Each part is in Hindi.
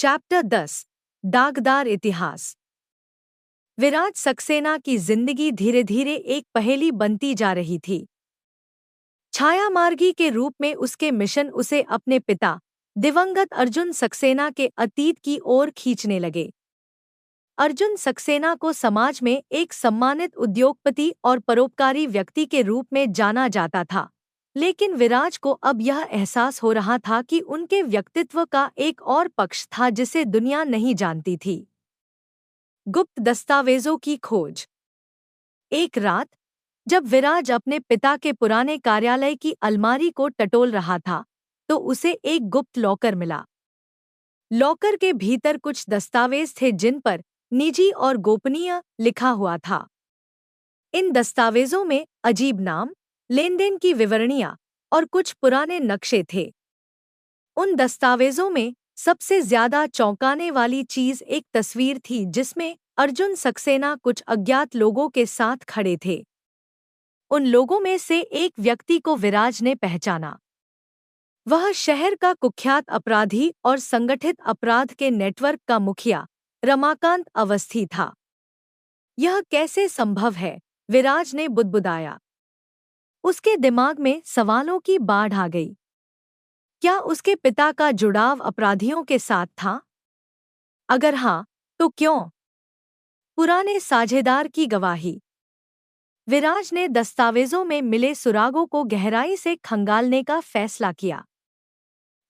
चैप्टर 10 दागदार इतिहास। विराज सक्सेना की जिंदगी धीरे धीरे एक पहेली बनती जा रही थी। छायामार्गी के रूप में उसके मिशन उसे अपने पिता दिवंगत अर्जुन सक्सेना के अतीत की ओर खींचने लगे। अर्जुन सक्सेना को समाज में एक सम्मानित उद्योगपति और परोपकारी व्यक्ति के रूप में जाना जाता था, लेकिन विराज को अब यह एहसास हो रहा था कि उनके व्यक्तित्व का एक और पक्ष था जिसे दुनिया नहीं जानती थी। गुप्त दस्तावेजों की खोज। एक रात जब विराज अपने पिता के पुराने कार्यालय की अलमारी को टटोल रहा था, तो उसे एक गुप्त लॉकर मिला। लॉकर के भीतर कुछ दस्तावेज थे जिन पर निजी और गोपनीय लिखा हुआ था। इन दस्तावेजों में अजीब नाम, लेनदेन की विवरणियां और कुछ पुराने नक्शे थे। उन दस्तावेजों में सबसे ज्यादा चौंकाने वाली चीज एक तस्वीर थी जिसमें अर्जुन सक्सेना कुछ अज्ञात लोगों के साथ खड़े थे। उन लोगों में से एक व्यक्ति को विराज ने पहचाना। वह शहर का कुख्यात अपराधी और संगठित अपराध के नेटवर्क का मुखिया रमाकांत अवस्थी था। यह कैसे संभव है? विराज ने बुदबुदाया। उसके दिमाग में सवालों की बाढ़ आ गई। क्या उसके पिता का जुड़ाव अपराधियों के साथ था? अगर हाँ, तो क्यों? पुराने साझेदार की गवाही। विराज ने दस्तावेजों में मिले सुरागों को गहराई से खंगालने का फैसला किया।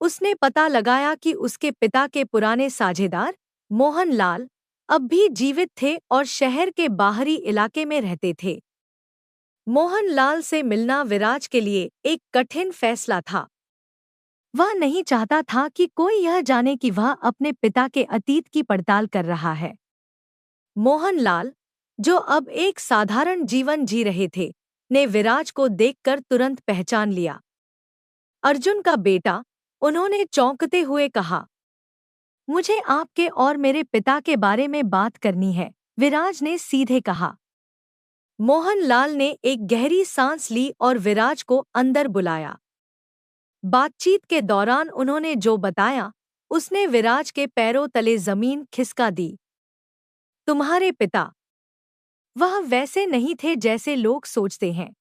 उसने पता लगाया कि उसके पिता के पुराने साझेदार मोहन लाल अब भी जीवित थे और शहर के बाहरी इलाके में रहते थे। मोहन लाल से मिलना विराज के लिए एक कठिन फैसला था। वह नहीं चाहता था कि कोई यह जाने कि वह अपने पिता के अतीत की पड़ताल कर रहा है। मोहन लाल, जो अब एक साधारण जीवन जी रहे थे, ने विराज को देखकर तुरंत पहचान लिया। अर्जुन का बेटा, उन्होंने चौंकते हुए कहा। मुझे आपके और मेरे पिता के बारे में बात करनी है, विराज ने सीधे कहा। मोहन लाल ने एक गहरी सांस ली और विराज को अंदर बुलाया। बातचीत के दौरान उन्होंने जो बताया, उसने विराज के पैरों तले जमीन खिसका दी। तुम्हारे पिता, वह वैसे नहीं थे जैसे लोग सोचते हैं।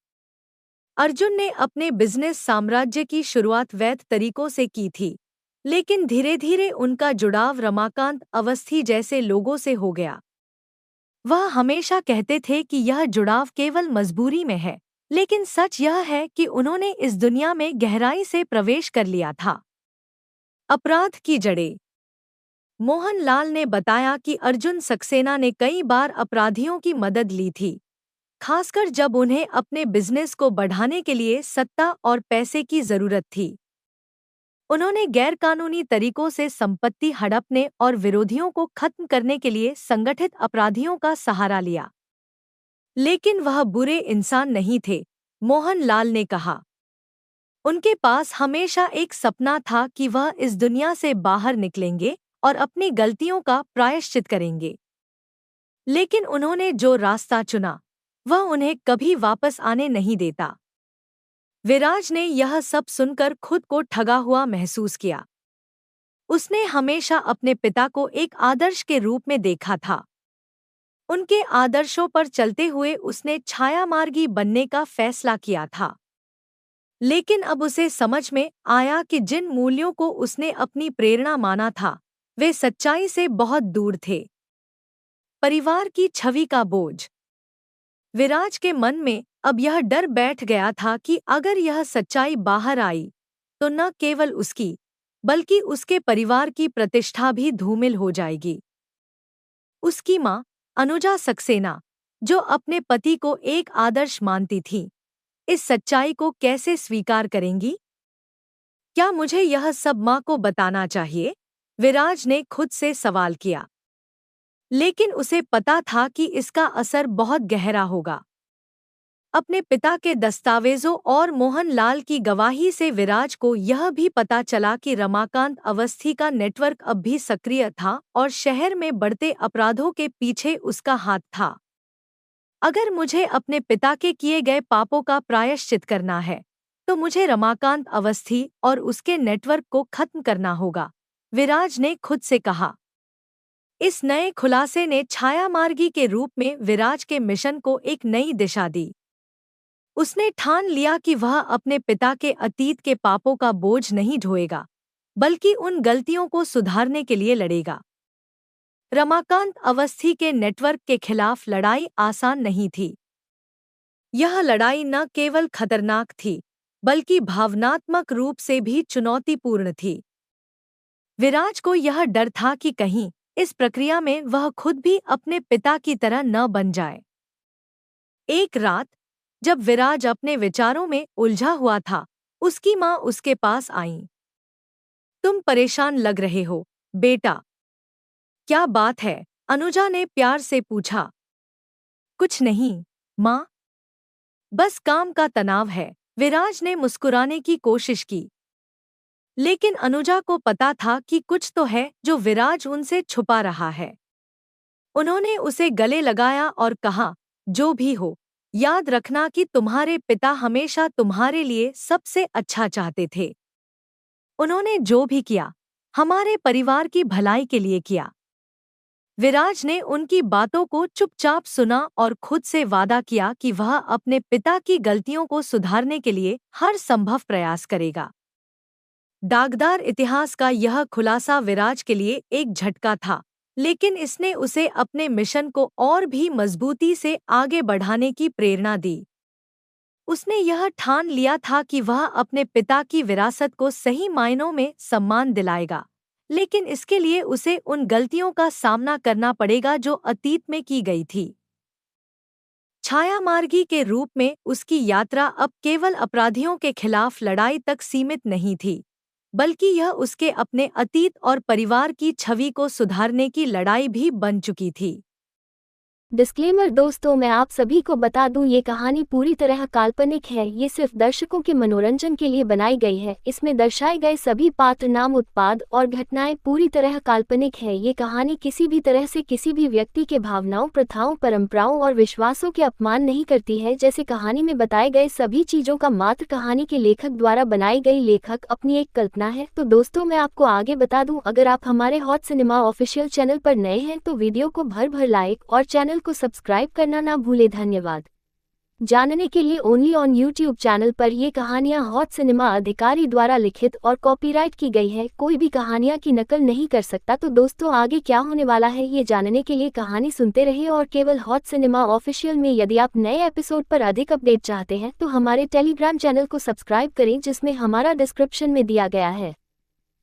अर्जुन ने अपने बिजनेस साम्राज्य की शुरुआत वैध तरीकों से की थी, लेकिन धीरे धीरे उनका जुड़ाव रमाकांत अवस्थी जैसे लोगों से हो गया। वह हमेशा कहते थे कि यह जुड़ाव केवल मजबूरी में है, लेकिन सच यह है कि उन्होंने इस दुनिया में गहराई से प्रवेश कर लिया था। अपराध की जड़ें। मोहन लाल ने बताया कि अर्जुन सक्सेना ने कई बार अपराधियों की मदद ली थी, खासकर जब उन्हें अपने बिजनेस को बढ़ाने के लिए सत्ता और पैसे की जरूरत थी। उन्होंने गैरकानूनी तरीकों से संपत्ति हड़पने और विरोधियों को खत्म करने के लिए संगठित अपराधियों का सहारा लिया। लेकिन वह बुरे इंसान नहीं थे, मोहन लाल ने कहा। उनके पास हमेशा एक सपना था कि वह इस दुनिया से बाहर निकलेंगे और अपनी गलतियों का प्रायश्चित करेंगे। लेकिन उन्होंने जो रास्ता चुना, वह उन्हें कभी वापस आने नहीं देता। विराज ने यह सब सुनकर खुद को ठगा हुआ महसूस किया। उसने हमेशा अपने पिता को एक आदर्श के रूप में देखा था। उनके आदर्शों पर चलते हुए उसने छायामार्गी बनने का फैसला किया था। लेकिन अब उसे समझ में आया कि जिन मूल्यों को उसने अपनी प्रेरणा माना था, वे सच्चाई से बहुत दूर थे। परिवार की छवि का बोझ। विराज के मन में अब यह डर बैठ गया था कि अगर यह सच्चाई बाहर आई, तो न केवल उसकी, बल्कि उसके परिवार की प्रतिष्ठा भी धूमिल हो जाएगी। उसकी माँ, अनुजा सक्सेना, जो अपने पति को एक आदर्श मानती थी, इस सच्चाई को कैसे स्वीकार करेंगी? क्या मुझे यह सब माँ को बताना चाहिए? विराज ने खुद से सवाल किया। लेकिन उसे पता था कि इसका असर बहुत गहरा होगा। अपने पिता के दस्तावेजों और मोहन लाल की गवाही से विराज को यह भी पता चला कि रमाकांत अवस्थी का नेटवर्क अब भी सक्रिय था और शहर में बढ़ते अपराधों के पीछे उसका हाथ था। अगर मुझे अपने पिता के किए गए पापों का प्रायश्चित करना है, तो मुझे रमाकांत अवस्थी और उसके नेटवर्क को खत्म करना होगा, विराज ने खुद से कहा। इस नए खुलासे ने छायामार्गी के रूप में विराज के मिशन को एक नई दिशा दी। उसने ठान लिया कि वह अपने पिता के अतीत के पापों का बोझ नहीं ढोएगा, बल्कि उन गलतियों को सुधारने के लिए लड़ेगा। रमाकांत अवस्थी के नेटवर्क के खिलाफ लड़ाई आसान नहीं थी। यह लड़ाई न केवल खतरनाक थी, बल्कि भावनात्मक रूप से भी चुनौतीपूर्ण थी। विराज को यह डर था कि कहीं इस प्रक्रिया में वह खुद भी अपने पिता की तरह न बन जाए। एक रात जब विराज अपने विचारों में उलझा हुआ था, उसकी माँ उसके पास आईं। तुम परेशान लग रहे हो, बेटा। क्या बात है? अनुजा ने प्यार से पूछा। कुछ नहीं, माँ। बस काम का तनाव है। विराज ने मुस्कुराने की कोशिश की, लेकिन अनुजा को पता था कि कुछ तो है जो विराज उनसे छुपा रहा है। उन्होंने उसे गले लगाया और कहा, जो भी हो, याद रखना कि तुम्हारे पिता हमेशा तुम्हारे लिए सबसे अच्छा चाहते थे। उन्होंने जो भी किया, हमारे परिवार की भलाई के लिए किया। विराज ने उनकी बातों को चुपचाप सुना और खुद से वादा किया कि वह अपने पिता की गलतियों को सुधारने के लिए हर संभव प्रयास करेगा। दागदार इतिहास का यह खुलासा विराज के लिए एक झटका था, लेकिन इसने उसे अपने मिशन को और भी मजबूती से आगे बढ़ाने की प्रेरणा दी। उसने यह ठान लिया था कि वह अपने पिता की विरासत को सही मायनों में सम्मान दिलाएगा, लेकिन इसके लिए उसे उन गलतियों का सामना करना पड़ेगा जो अतीत में की गई थी। छायामार्गी के रूप में उसकी यात्रा अब केवल अपराधियों के खिलाफ लड़ाई तक सीमित नहीं थी, बल्कि यह उसके अपने अतीत और परिवार की छवि को सुधारने की लड़ाई भी बन चुकी थी। डिस्क्लेमर दोस्तों, मैं आप सभी को बता दूं, ये कहानी पूरी तरह काल्पनिक है। ये सिर्फ दर्शकों के मनोरंजन के लिए बनाई गई है। इसमें दर्शाए गए सभी पात्र, नाम, उत्पाद और घटनाएं पूरी तरह काल्पनिक है। ये कहानी किसी भी तरह से किसी भी व्यक्ति के भावनाओं, प्रथाओं, परंपराओं और विश्वासों के अपमान नहीं करती है। जैसे कहानी में बताए गए सभी चीजों का मात्र कहानी के लेखक द्वारा बनाई गई लेखक अपनी एक कल्पना है। तो दोस्तों, मैं आपको आगे बता दूं, अगर आप हमारे हॉट सिनेमा ऑफिशियल चैनल पर नए हैं तो वीडियो को भर लाइक और चैनल को सब्सक्राइब करना ना भूले। धन्यवाद। जानने के लिए ओनली ऑन यूट्यूब चैनल पर ये कहानियां हॉट सिनेमा अधिकारी द्वारा लिखित और कॉपीराइट की गई है। कोई भी कहानियां की नकल नहीं कर सकता। तो दोस्तों, आगे क्या होने वाला है ये जानने के लिए कहानी सुनते रहिए और केवल हॉट सिनेमा ऑफिशियल में। यदि आप नए एपिसोड पर अधिक अपडेट चाहते हैं तो हमारे टेलीग्राम चैनल को सब्सक्राइब करें, जिसमें हमारा डिस्क्रिप्शन में दिया गया है।